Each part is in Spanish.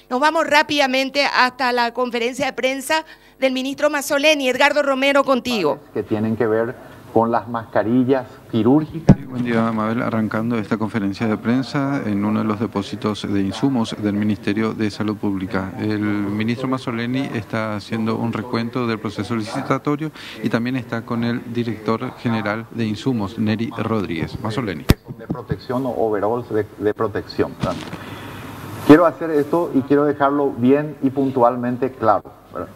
Nos vamos rápidamente hasta la conferencia de prensa del ministro Mazzoleni. Edgardo Romero, contigo. Que tienen que ver con las mascarillas quirúrgicas. Sí, buen día, Mabel. Arrancando esta conferencia de prensa en uno de los depósitos de insumos del Ministerio de Salud Pública. El ministro Mazzoleni está haciendo un recuento del proceso licitatorio y también está con el director general de insumos, Neri Rodríguez. Mazzoleni. De protección o overalls de protección. Quiero hacer esto y quiero dejarlo bien y puntualmente claro, ¿verdad?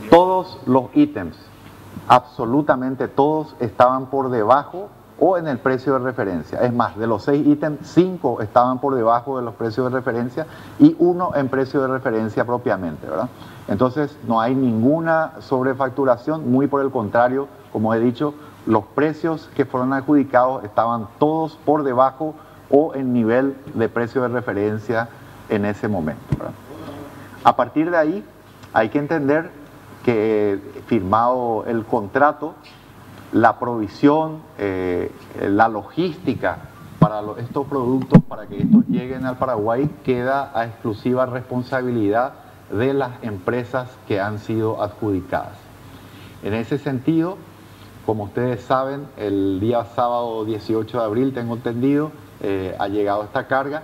Todos los ítems, absolutamente todos, estaban por debajo o en el precio de referencia. Es más, de los 6 ítems, 5 estaban por debajo de los precios de referencia y 1 en precio de referencia propiamente, ¿verdad? Entonces no hay ninguna sobrefacturación, muy por el contrario, como he dicho, los precios que fueron adjudicados estaban todos por debajo o en nivel de precio de referencia en ese momento, ¿verdad? A partir de ahí hay que entender que firmado el contrato, la provisión, la logística para estos productos, para que estos lleguen al Paraguay, queda a exclusiva responsabilidad de las empresas que han sido adjudicadas. En ese sentido, como ustedes saben, el día sábado 18 de abril, tengo entendido, ha llegado esta carga.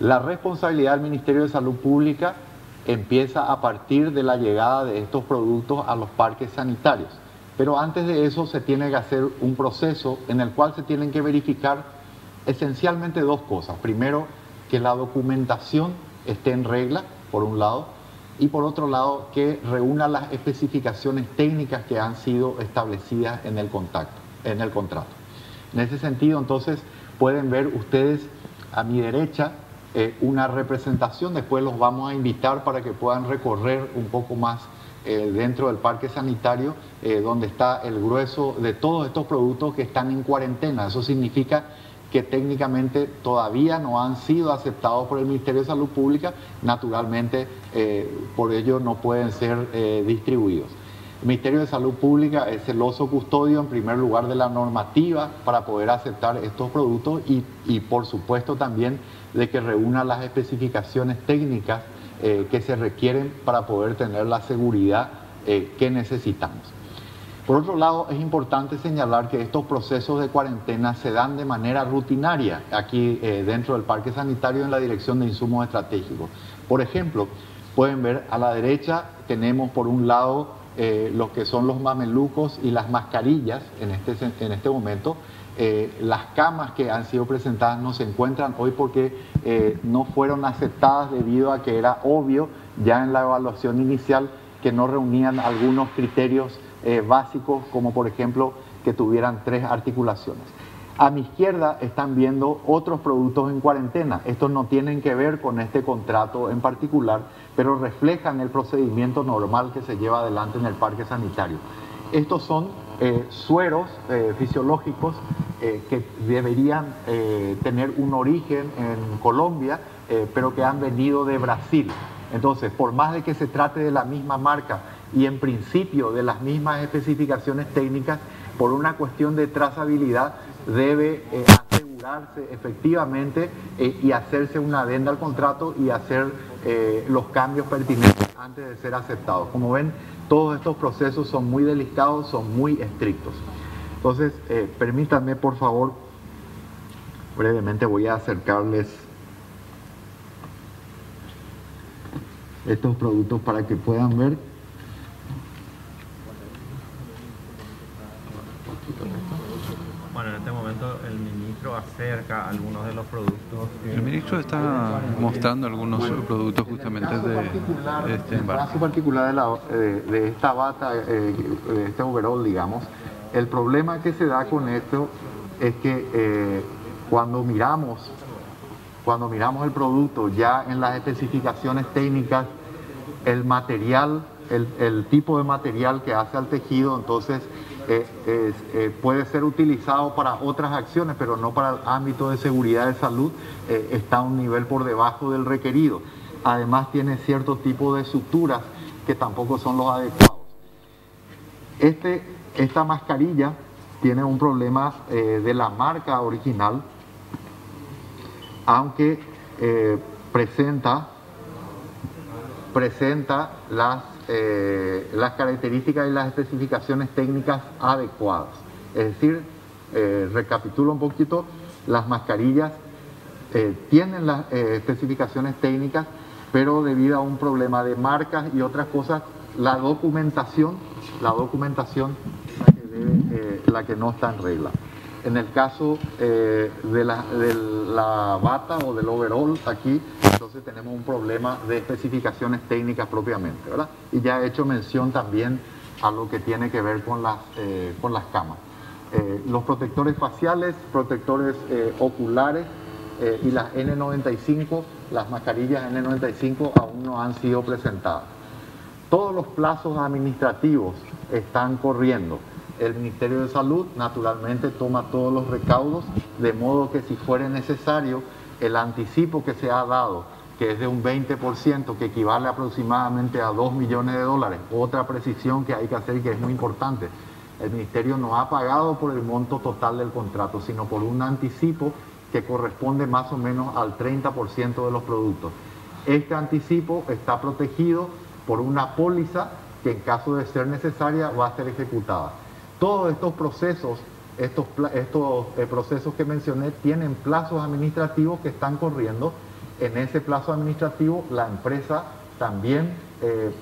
La responsabilidad del Ministerio de Salud Pública empieza a partir de la llegada de estos productos a los parques sanitarios. Pero antes de eso se tiene que hacer un proceso en el cual se tienen que verificar esencialmente 2 cosas. Primero, que la documentación esté en regla, por un lado, y por otro lado, que reúna las especificaciones técnicas que han sido establecidas en el contrato. En ese sentido, entonces, pueden ver ustedes a mi derecha una representación. Después los vamos a invitar para que puedan recorrer un poco más dentro del parque sanitario, donde está el grueso de todos estos productos que están en cuarentena. Eso significa que técnicamente todavía no han sido aceptados por el Ministerio de Salud Pública, naturalmente por ello no pueden ser distribuidos. El Ministerio de Salud Pública es celoso custodio en primer lugar de la normativa para poder aceptar estos productos y por supuesto también de que reúna las especificaciones técnicas que se requieren para poder tener la seguridad que necesitamos. Por otro lado, es importante señalar que estos procesos de cuarentena se dan de manera rutinaria aquí dentro del parque sanitario en la Dirección de Insumos Estratégicos. Por ejemplo, pueden ver a la derecha tenemos por un lado los que son los mamelucos y las mascarillas en este momento. Las camas que han sido presentadas no se encuentran hoy porque no fueron aceptadas debido a que era obvio ya en la evaluación inicial que no reunían algunos criterios básicos, como por ejemplo que tuvieran 3 articulaciones. A mi izquierda están viendo otros productos en cuarentena. Estos no tienen que ver con este contrato en particular, pero reflejan el procedimiento normal que se lleva adelante en el parque sanitario. Estos son sueros fisiológicos que deberían tener un origen en Colombia, pero que han venido de Brasil. Entonces, por más de que se trate de la misma marca y en principio de las mismas especificaciones técnicas, por una cuestión de trazabilidad debe asegurarse efectivamente y hacerse una adenda al contrato y hacer los cambios pertinentes antes de ser aceptados. Como ven, todos estos procesos son muy delicados, son muy estrictos. Entonces, permítanme por favor, brevemente voy a acercarles estos productos para que puedan ver. Bueno, en este momento el ministro acerca algunos de los productos. El ministro está mostrando algunos productos justamente de este embarque. El caso particular de esta bata, de este overall, digamos, el problema que se da con esto es que cuando miramos el producto ya en las especificaciones técnicas, el material, el tipo de material que hace al tejido, entonces puede ser utilizado para otras acciones, pero no para el ámbito de seguridad de salud, está a un nivel por debajo del requerido. Además tiene cierto tipo de suturas que tampoco son los adecuados. Esta mascarilla tiene un problema de la marca original, aunque presenta presenta las características y las especificaciones técnicas adecuadas. Es decir, recapitulo un poquito, las mascarillas tienen las especificaciones técnicas, pero debido a un problema de marcas y otras cosas, la documentación la que no está en regla. En el caso de la bata o del overall, aquí entonces tenemos un problema de especificaciones técnicas propiamente, ¿verdad? Y ya he hecho mención también a lo que tiene que ver con las camas. Los protectores faciales, protectores oculares y las N95, las mascarillas N95 aún no han sido presentadas. Todos los plazos administrativos están corriendo. El Ministerio de Salud naturalmente toma todos los recaudos, de modo que si fuera necesario, el anticipo que se ha dado, que es de un 20%, que equivale aproximadamente a 2 millones de dólares, otra precisión que hay que hacer y que es muy importante, el Ministerio no ha pagado por el monto total del contrato, sino por un anticipo que corresponde más o menos al 30% de los productos. Este anticipo está protegido por una póliza que en caso de ser necesaria va a ser ejecutada. Todos estos procesos, procesos que mencioné, tienen plazos administrativos que están corriendo. En ese plazo administrativo la empresa también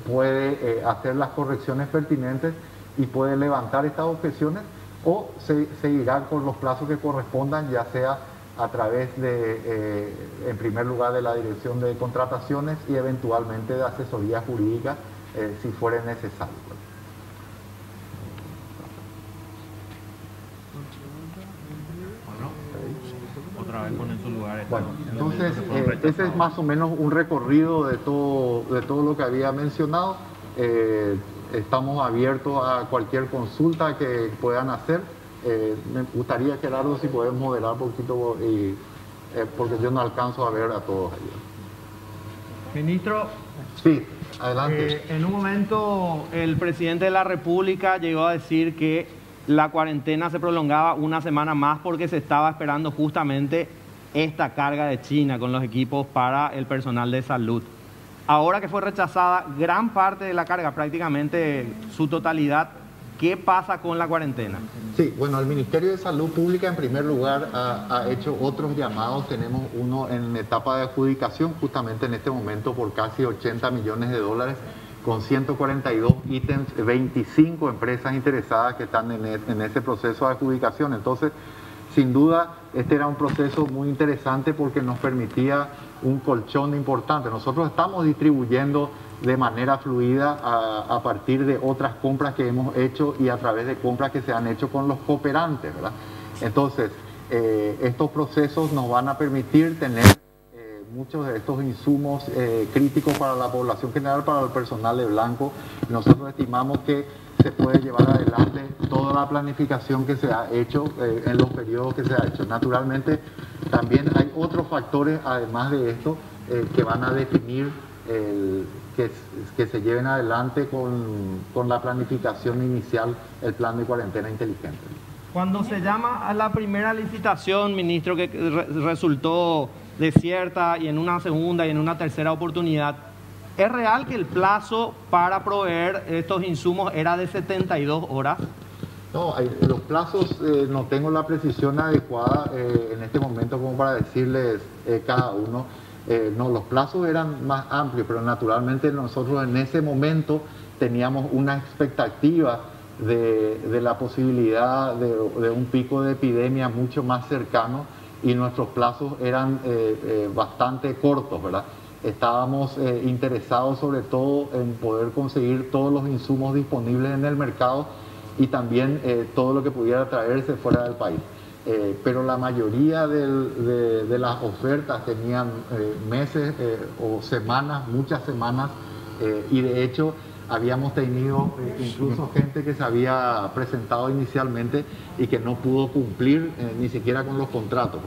puede hacer las correcciones pertinentes y puede levantar estas objeciones, o se irá con los plazos que correspondan, ya sea a través de, en primer lugar, de la Dirección de Contrataciones y eventualmente de asesoría jurídica, si fuera necesario. Otra vez ponen su lugar. Bueno, entonces, ese es más o menos un recorrido de todo lo que había mencionado. Estamos abiertos a cualquier consulta que puedan hacer. Me gustaría, Gerardo, si podemos moderar un poquito, porque yo no alcanzo a ver a todos allí. Ministro, sí, adelante. En un momento el presidente de la República llegó a decir que la cuarentena se prolongaba una semana más porque se estaba esperando justamente esta carga de China con los equipos para el personal de salud. Ahora que fue rechazada gran parte de la carga, prácticamente su totalidad, ¿qué pasa con la cuarentena? Sí, bueno, el Ministerio de Salud Pública en primer lugar ha hecho otros llamados. Tenemos uno en etapa de adjudicación justamente en este momento por casi 80 millones de dólares con 142 ítems, 25 empresas interesadas que están en ese proceso de adjudicación. Entonces, sin duda, este era un proceso muy interesante porque nos permitía un colchón importante. Nosotros estamos distribuyendo de manera fluida a partir de otras compras que hemos hecho y a través de compras que se han hecho con los cooperantes, ¿verdad? Entonces, estos procesos nos van a permitir tener muchos de estos insumos críticos para la población general, para el personal de Blanco. Nosotros estimamos que se puede llevar adelante toda la planificación que se ha hecho en los periodos que se ha hecho. Naturalmente, también hay otros factores, además de esto, que van a definir que se lleven adelante con la planificación inicial el plan de cuarentena inteligente. Cuando se llama a la primera licitación, ministro, que resultó desierta, y en una segunda y en una tercera oportunidad, ¿es real que el plazo para proveer estos insumos era de 72 horas? No, los plazos no tengo la precisión adecuada en este momento como para decirles cada uno. No, los plazos eran más amplios, pero naturalmente nosotros en ese momento teníamos una expectativa de la posibilidad de un pico de epidemia mucho más cercano, y nuestros plazos eran bastante cortos, ¿verdad? Estábamos interesados sobre todo en poder conseguir todos los insumos disponibles en el mercado y también todo lo que pudiera traerse fuera del país. Pero la mayoría de las ofertas tenían meses o semanas, muchas semanas, y de hecho habíamos tenido incluso gente que se había presentado inicialmente y que no pudo cumplir ni siquiera con los contratos.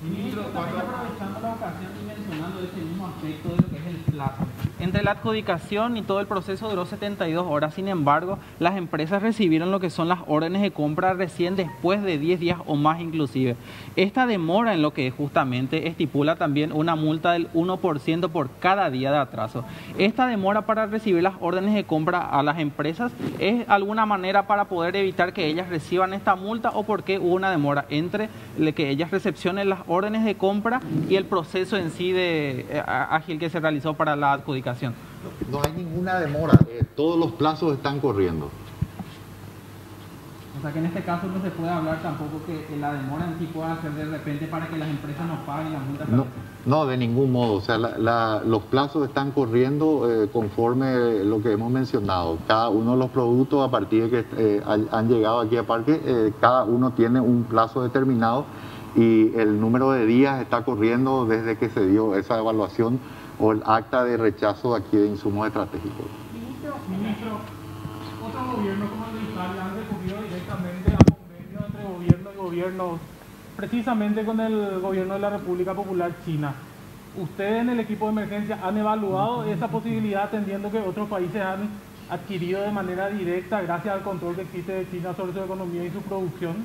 Ministro, aprovechando la ocasión y mencionando ese mismo aspecto de lo que es el plazo, Entre la adjudicación y todo el proceso duró 72 horas, sin embargo, las empresas recibieron lo que son las órdenes de compra recién después de 10 días o más inclusive. Esta demora en lo que justamente estipula también una multa del 1% por cada día de atraso. Esta demora para recibir las órdenes de compra a las empresas es alguna manera para poder evitar que ellas reciban esta multa, o porque hubo una demora entre que ellas recepcionen las órdenes de compra y el proceso en sí de ágil que se realizó para la adjudicación. No hay ninguna demora, todos los plazos están corriendo. O sea que en este caso no se puede hablar tampoco que la demora en sí pueda ser de repente para que las empresas no paguen la multa. No, de ningún modo. O sea, los plazos están corriendo conforme lo que hemos mencionado. Cada uno de los productos, a partir de que han llegado aquí a Parque, cada uno tiene un plazo determinado y el número de días está corriendo desde que se dio esa evaluación o el acta de rechazo aquí de insumos estratégicos. Ministro, otros gobiernos como el de Italia han recurrido directamente a convenios entre gobierno y gobierno, precisamente con el gobierno de la República Popular China. ¿Ustedes en el equipo de emergencia han evaluado esa posibilidad, atendiendo que otros países han adquirido de manera directa gracias al control que existe de China sobre su economía y su producción?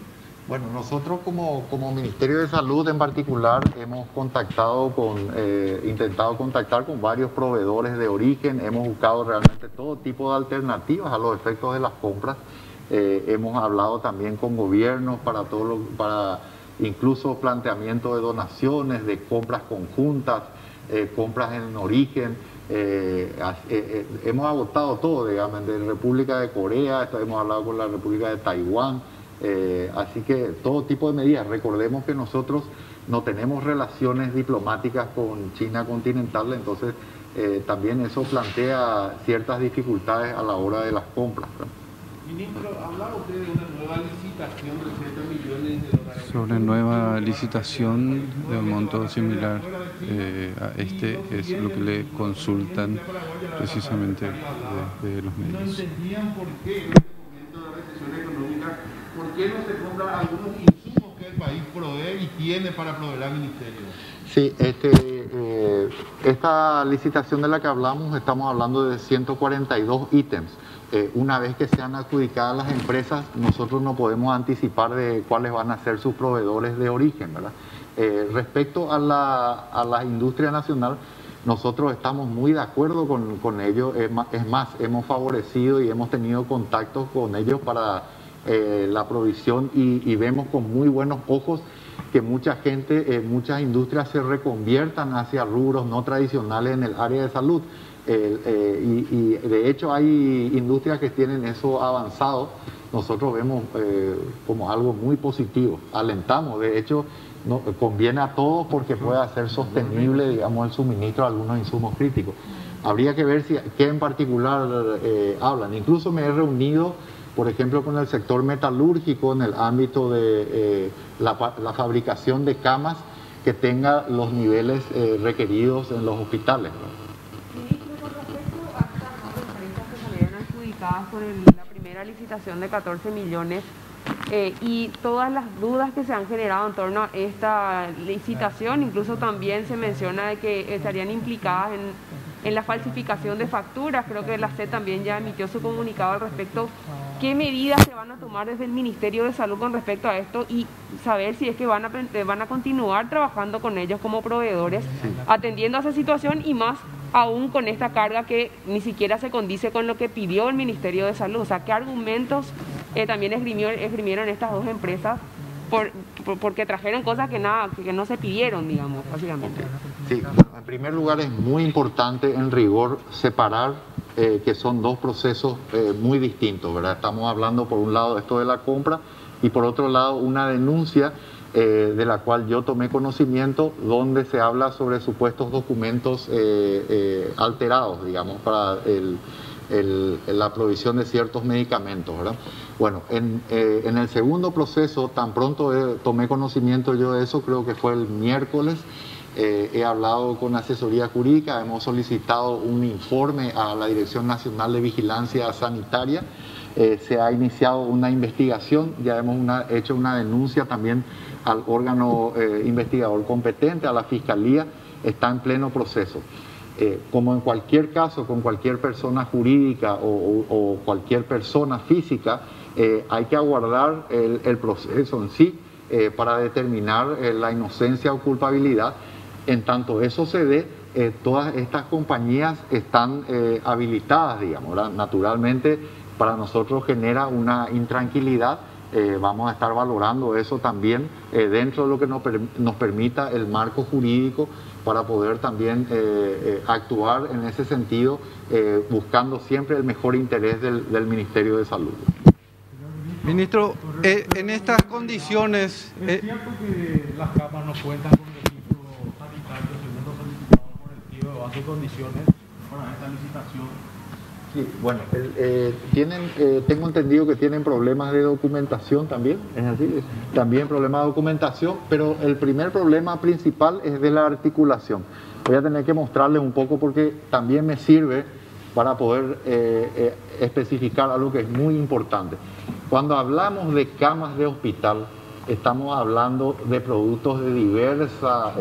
Bueno, nosotros como Ministerio de Salud en particular hemos intentado contactar con varios proveedores de origen, hemos buscado realmente todo tipo de alternativas a los efectos de las compras, hemos hablado también con gobiernos para incluso planteamiento de donaciones, de compras conjuntas, compras en origen. Hemos agotado todo, digamos, de República de Corea, hemos hablado con la República de Taiwán. Así que todo tipo de medidas. Recordemos que nosotros no tenemos relaciones diplomáticas con China continental, entonces también eso plantea ciertas dificultades a la hora de las compras, ¿no? Ministro, ¿hablaba usted de una nueva licitación de 60 millones de dólares? Sobre nueva licitación de un monto similar a este es lo que le consultan precisamente de los medios. No entendían por qué en este momento de recesión económica, ¿por qué no se compran algunos insumos que el país provee y tiene para proveer al ministerio? Sí, esta licitación de la que hablamos, estamos hablando de 142 ítems. Una vez que sean adjudicadas las empresas, nosotros no podemos anticipar de cuáles van a ser sus proveedores de origen, ¿verdad? Respecto a la industria nacional, nosotros estamos muy de acuerdo con ellos. Es más, hemos favorecido y hemos tenido contactos con ellos para la provisión y vemos con muy buenos ojos que mucha gente, muchas industrias se reconviertan hacia rubros no tradicionales en el área de salud. Y de hecho hay industrias que tienen eso avanzado. Nosotros vemos como algo muy positivo, alentamos. De hecho, conviene a todos porque puede hacer sostenible, digamos, el suministro de algunos insumos críticos. Habría que ver qué en particular hablan. Incluso me he reunido, por ejemplo, con el sector metalúrgico en el ámbito de la fabricación de camas que tenga los niveles requeridos en los hospitales, ¿no? Por la primera licitación de 14 millones y todas las dudas que se han generado en torno a esta licitación, incluso también se menciona de que estarían implicadas en la falsificación de facturas. Creo que la SED también ya emitió su comunicado al respecto. ¿Qué medidas se van a tomar desde el Ministerio de Salud con respecto a esto y saber si es que van a continuar trabajando con ellos como proveedores, atendiendo a esa situación y más aún con esta carga que ni siquiera se condice con lo que pidió el Ministerio de Salud? O sea, ¿qué argumentos también esgrimieron estas dos empresas porque trajeron cosas que no se pidieron, digamos, básicamente? Sí, en primer lugar es muy importante en rigor separar que son dos procesos muy distintos, ¿verdad? Estamos hablando por un lado esto de la compra y por otro lado una denuncia de la cual yo tomé conocimiento, donde se habla sobre supuestos documentos alterados, digamos, para la provisión de ciertos medicamentos, ¿verdad? Bueno, en el segundo proceso, tan pronto tomé conocimiento yo de eso, creo que fue el miércoles, he hablado con asesoría jurídica, hemos solicitado un informe a la Dirección Nacional de Vigilancia Sanitaria, se ha iniciado una investigación, ya hemos hecho una denuncia también al órgano investigador competente, a la Fiscalía, está en pleno proceso. Como en cualquier caso, con cualquier persona jurídica o cualquier persona física, hay que aguardar el proceso en sí para determinar la inocencia o culpabilidad. En tanto eso se dé, todas estas compañías están habilitadas, digamos, ¿verdad? Naturalmente, para nosotros genera una intranquilidad. Vamos a estar valorando eso también dentro de lo que nos permita el marco jurídico para poder también actuar en ese sentido, buscando siempre el mejor interés del Ministerio de Salud. Ministro, en estas condiciones... ¿Es cierto que las camas no cuentan con registro sanitario según lo solicitado por el tío de base de condiciones para esta licitación? Sí, bueno, tengo entendido que tienen problemas de documentación también, es así, también problemas de documentación, pero el primer problema principal es de la articulación. Voy a tener que mostrarles un poco porque también me sirve para poder especificar algo que es muy importante. Cuando hablamos de camas de hospital, estamos hablando de productos de diversa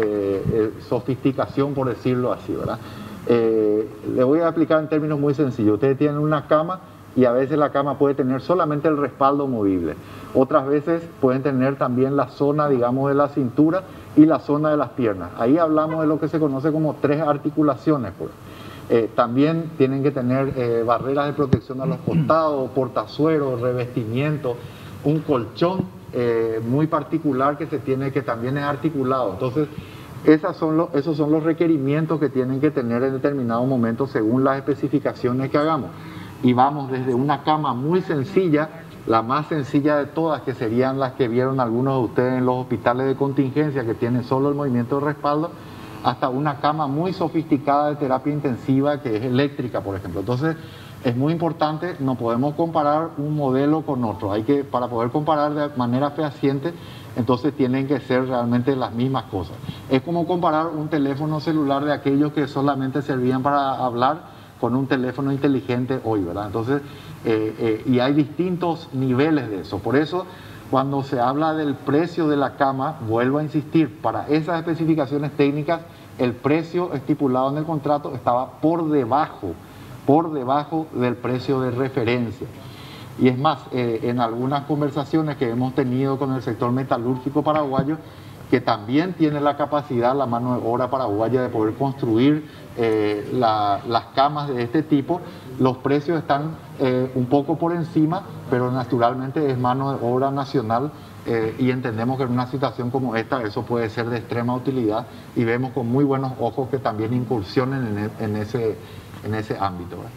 sofisticación, por decirlo así, ¿verdad? Le voy a explicar en términos muy sencillos. Ustedes tienen una cama y a veces la cama puede tener solamente el respaldo movible. Otras veces pueden tener también la zona, digamos, de la cintura y la zona de las piernas. Ahí hablamos de lo que se conoce como 3 articulaciones. También tienen que tener barreras de protección a los costados, portazueros, revestimiento, un colchón muy particular que también es articulado. Entonces, esos son los requerimientos que tienen que tener en determinado momento según las especificaciones que hagamos. Y vamos desde una cama muy sencilla, la más sencilla de todas, que serían las que vieron algunos de ustedes en los hospitales de contingencia, que tienen solo el movimiento de respaldo, hasta una cama muy sofisticada de terapia intensiva, que es eléctrica, por ejemplo. Entonces, es muy importante, no podemos comparar un modelo con otro. Para poder comparar de manera fehaciente, entonces tienen que ser realmente las mismas cosas. Es como comparar un teléfono celular de aquellos que solamente servían para hablar con un teléfono inteligente hoy, ¿verdad? Entonces, y hay distintos niveles de eso. Por eso, cuando se habla del precio de la cama, vuelvo a insistir, para esas especificaciones técnicas, el precio estipulado en el contrato estaba por debajo del precio de referencia. Y es más, en algunas conversaciones que hemos tenido con el sector metalúrgico paraguayo, que también tiene la capacidad, la mano de obra paraguaya, de poder construir las camas de este tipo, los precios están un poco por encima, pero naturalmente es mano de obra nacional, y entendemos que en una situación como esta eso puede ser de extrema utilidad, y vemos con muy buenos ojos que también incursionen en ese ámbito, ¿verdad?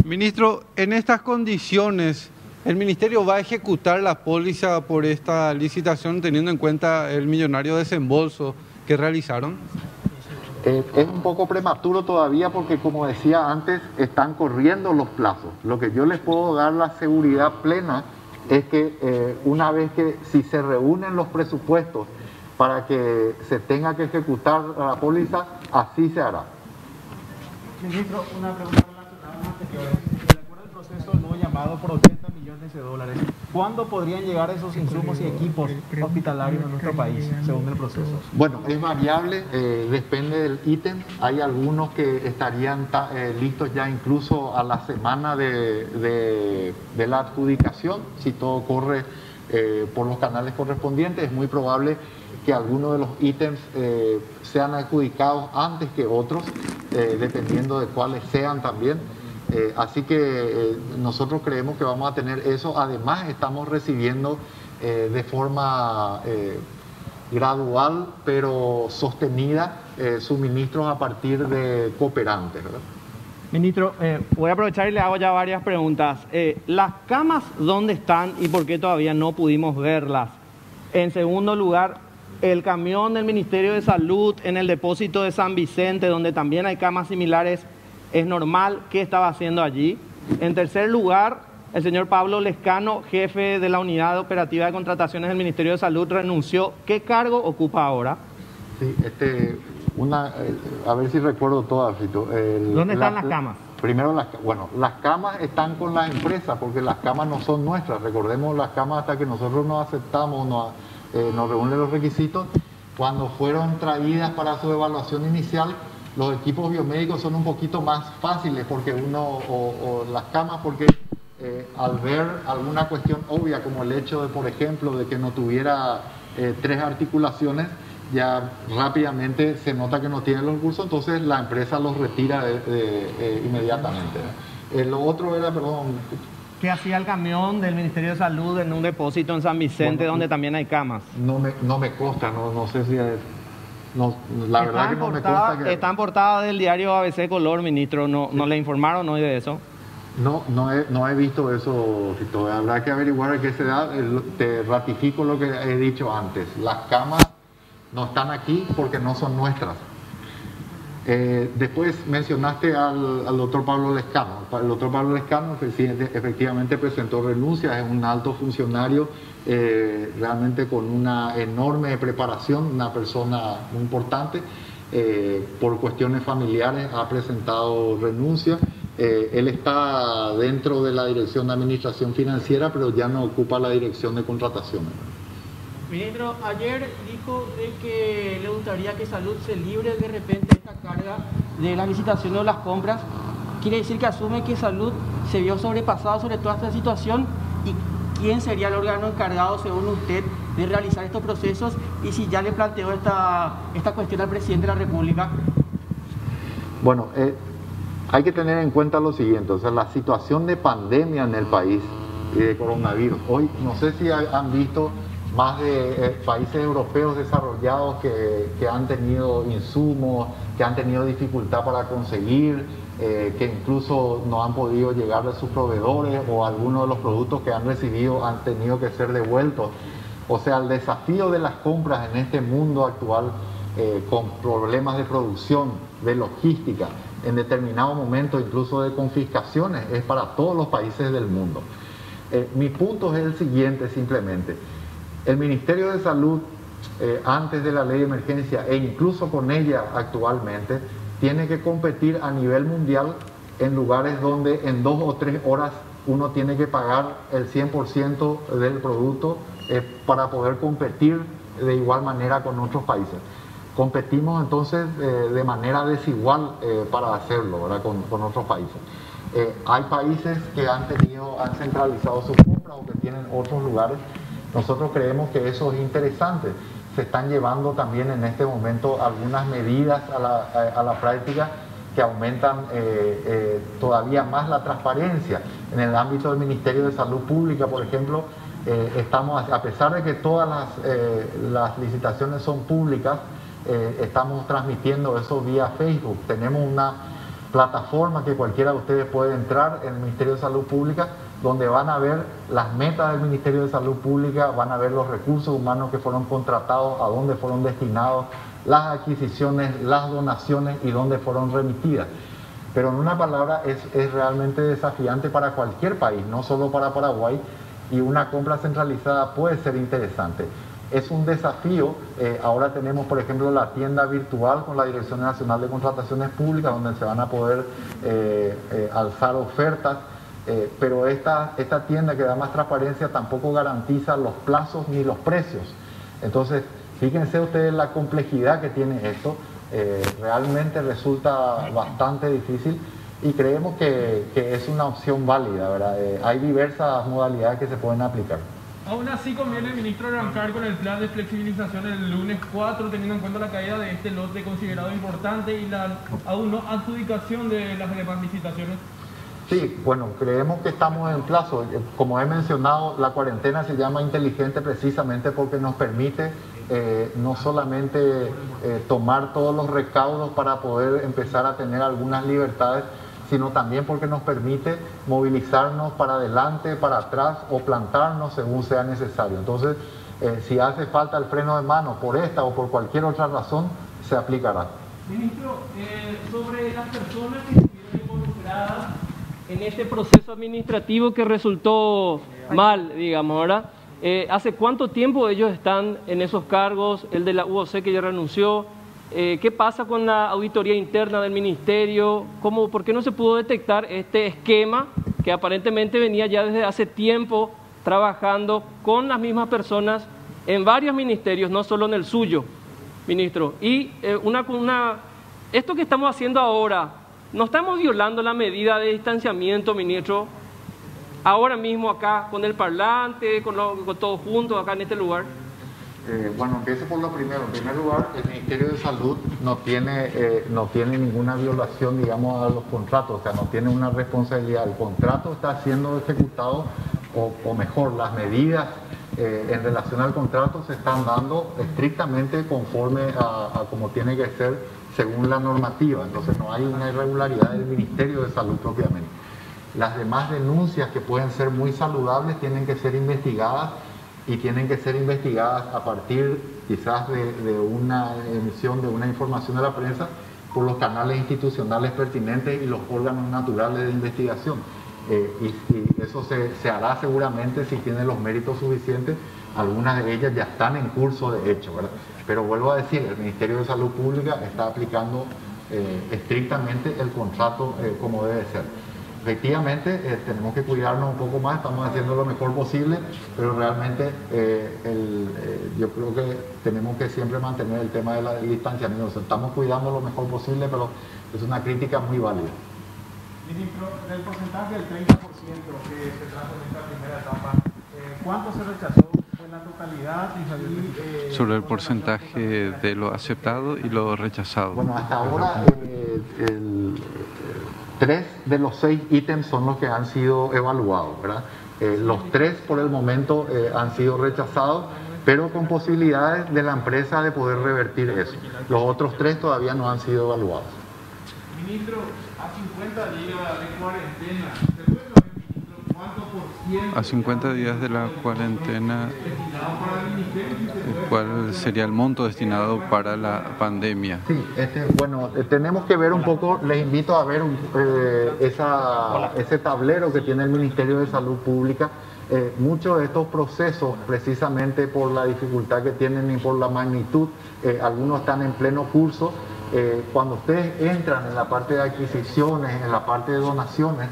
Ministro, en estas condiciones, ¿el Ministerio va a ejecutar la póliza por esta licitación teniendo en cuenta el millonario desembolso que realizaron? Es un poco prematuro todavía porque, como decía antes, están corriendo los plazos. Lo que yo les puedo dar la seguridad plena es que una vez que si se reúnen los presupuestos para que se tenga que ejecutar la póliza, así se hará. Ministro, una pregunta relacionada a las anteriores. De acuerdo al proceso nuevo llamado por 80 millones de dólares, ¿cuándo podrían llegar esos insumos y equipos hospitalarios en nuestro país, según el proceso? Bueno, es variable, depende del ítem. Hay algunos que estarían listos ya incluso a la semana de la adjudicación, si todo corre por los canales correspondientes. Es muy probable que algunos de los ítems sean adjudicados antes que otros, dependiendo de cuáles sean también. Así que nosotros creemos que vamos a tener eso. Además, estamos recibiendo de forma gradual pero sostenida suministros a partir de cooperantes, ¿verdad? Ministro, voy a aprovechar y le hago ya varias preguntas. ¿Las camas dónde están y por qué todavía no pudimos verlas? En segundo lugar, el camión del Ministerio de Salud en el depósito de San Vicente, donde también hay camas similares, ¿es normal? ¿Qué estaba haciendo allí? En tercer lugar, el señor Pablo Lescano, jefe de la Unidad Operativa de Contrataciones del Ministerio de Salud, renunció. ¿Qué cargo ocupa ahora? Sí, a ver si recuerdo todas, Fito. ¿Dónde están las camas? Primero, las camas están con las empresas, porque las camas no son nuestras. Recordemos, las camas, hasta que nosotros nos aceptamos, nos reúnen los requisitos, cuando fueron traídas para su evaluación inicial, Los equipos biomédicos son un poquito más fáciles porque o las camas, porque al ver alguna cuestión obvia como el hecho de, por ejemplo, de que no tuviera 3 articulaciones, ya rápidamente se nota que no tiene los recursos, entonces la empresa los retira inmediatamente. Lo otro era, perdón... ¿Qué hacía el camión del Ministerio de Salud en un depósito en San Vicente, bueno, donde también hay camas? No me consta, no sé si es... No, la verdad que no me consta que... Está en portada del diario ABC Color, ministro. ¿No le informaron hoy de eso? No he visto eso, Fito. Habrá que averiguar a qué se da. Te ratifico lo que he dicho antes. Las camas no están aquí porque no son nuestras. Después mencionaste al doctor Pablo Lescano. El doctor Pablo Lescano efectivamente presentó renuncia, es un alto funcionario, realmente con una enorme preparación, una persona muy importante. Por cuestiones familiares ha presentado renuncia. Él está dentro de la Dirección de Administración Financiera, pero ya no ocupa la Dirección de Contratación. Ministro, ayer dijo de que le gustaría que Salud se libre de repente esta carga de las licitaciones o las compras. Quiere decir que asume que Salud se vio sobrepasado sobre toda esta situación, y quién sería el órgano encargado, según usted, de realizar estos procesos, y si ya le planteó esta cuestión al presidente de la República. Bueno, hay que tener en cuenta lo siguiente, o sea, la situación de pandemia en el país y de coronavirus. Hoy, no sé si han visto más de países europeos desarrollados que han tenido insumos, que han tenido dificultad para conseguir, que incluso no han podido llegar a sus proveedores, o algunos de los productos que han recibido han tenido que ser devueltos. O sea, el desafío de las compras en este mundo actual, con problemas de producción, de logística, en determinado momento incluso de confiscaciones, es para todos los países del mundo. Mi punto es el siguiente, simplemente. El Ministerio de Salud, antes de la ley de emergencia e incluso con ella actualmente, tiene que competir a nivel mundial en lugares donde en 2 o 3 horas uno tiene que pagar el 100% del producto para poder competir de igual manera con otros países. Competimos entonces de manera desigual para hacerlo, ¿verdad? Con otros países. Hay países que han centralizado sus compras o que tienen otros lugares. Nosotros creemos que eso es interesante. Se están llevando también en este momento algunas medidas a la práctica que aumentan todavía más la transparencia. En el ámbito del Ministerio de Salud Pública, por ejemplo, estamos, a pesar de que todas las licitaciones son públicas, estamos transmitiendo eso vía Facebook. Tenemos una plataforma que cualquiera de ustedes puede entrar en el Ministerio de Salud Pública, donde van a ver las metas del Ministerio de Salud Pública, van a ver los recursos humanos que fueron contratados, a dónde fueron destinados, las adquisiciones, las donaciones y dónde fueron remitidas. Pero en una palabra es realmente desafiante para cualquier país, no solo para Paraguay, y una compra centralizada puede ser interesante. Es un desafío. Ahora tenemos, por ejemplo, la tienda virtual con la Dirección Nacional de Contrataciones Públicas, donde se van a poder alzar ofertas, pero esta tienda que da más transparencia tampoco garantiza los plazos ni los precios. Entonces, fíjense ustedes la complejidad que tiene esto. Realmente resulta bastante difícil y creemos que es una opción válida, ¿verdad? Hay diversas modalidades que se pueden aplicar. Aún así conviene, ministro, arrancar con el plan de flexibilización el lunes 4, teniendo en cuenta la caída de este lote considerado importante y la aún no adjudicación de las demás licitaciones. Sí, bueno, creemos que estamos en plazo. Como he mencionado, la cuarentena se llama inteligente precisamente porque nos permite no solamente tomar todos los recaudos para poder empezar a tener algunas libertades, sino también porque nos permite movilizarnos para adelante, para atrás o plantarnos según sea necesario. Entonces, si hace falta el freno de mano por esta o por cualquier otra razón, se aplicará. Ministro, sobre las personas que estuvieron involucradas en este proceso administrativo que resultó mal, digamos, ¿verdad? ¿Hace cuánto tiempo ellos están en esos cargos? El de la UOC que ya renunció. ¿Qué pasa con la auditoría interna del ministerio? ¿Por qué no se pudo detectar este esquema que aparentemente venía ya desde hace tiempo trabajando con las mismas personas en varios ministerios, no solo en el suyo, ministro? Y una esto que estamos haciendo ahora, ¿no estamos violando la medida de distanciamiento, ministro? Ahora mismo acá, con el parlante, con todos juntos acá en este lugar. Bueno, empiece por lo primero. En primer lugar, el Ministerio de Salud no tiene ninguna violación, digamos, a los contratos, o sea, no tiene una responsabilidad. El contrato está siendo ejecutado, o mejor, las medidas en relación al contrato se están dando estrictamente conforme a como tiene que ser según la normativa. Entonces no hay una irregularidad del Ministerio de Salud propiamente. Las demás denuncias que pueden ser muy saludables tienen que ser investigadas, y tienen que ser investigadas a partir quizás de una emisión de una información a la prensa por los canales institucionales pertinentes y los órganos naturales de investigación. Y eso se hará seguramente si tiene los méritos suficientes. Algunas de ellas ya están en curso de hecho, ¿verdad? Pero vuelvo a decir, el Ministerio de Salud Pública está aplicando estrictamente el contrato como debe ser. Efectivamente, tenemos que cuidarnos un poco más, estamos haciendo lo mejor posible, pero realmente yo creo que tenemos que siempre mantener el tema del distanciamiento. O sea, estamos cuidando lo mejor posible, pero es una crítica muy válida. Ministro, del porcentaje del 30% que se trajo en esta primera etapa, ¿cuánto se rechazó en la totalidad? Sobre el porcentaje de lo aceptado y lo rechazado. Bueno, hasta ahora 3 de los 6 ítems son los que han sido evaluados, ¿verdad? Los 3 por el momento han sido rechazados, pero con posibilidades de la empresa de poder revertir eso. Los otros 3 todavía no han sido evaluados. Ministro, a 50 días de cuarentena, ¿se puede saber, ministro, cuánto por ciento? A 50 días de la cuarentena, ¿cuál sería el monto destinado para la pandemia? Sí, bueno, tenemos que ver un poco, les invito a ver ese tablero que tiene el Ministerio de Salud Pública. Muchos de estos procesos, precisamente por la dificultad que tienen y por la magnitud, algunos están en pleno curso. Cuando ustedes entran en la parte de adquisiciones, en la parte de donaciones,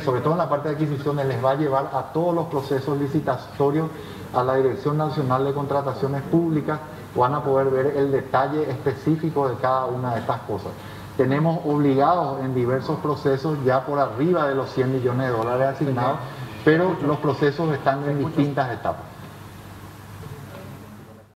sobre todo en la parte de adquisiciones, les va a llevar a todos los procesos licitatorios a la Dirección Nacional de Contrataciones Públicas. Van a poder ver el detalle específico de cada una de estas cosas. Tenemos obligados en diversos procesos ya por arriba de los $100 millones asignados, pero los procesos están en distintas etapas.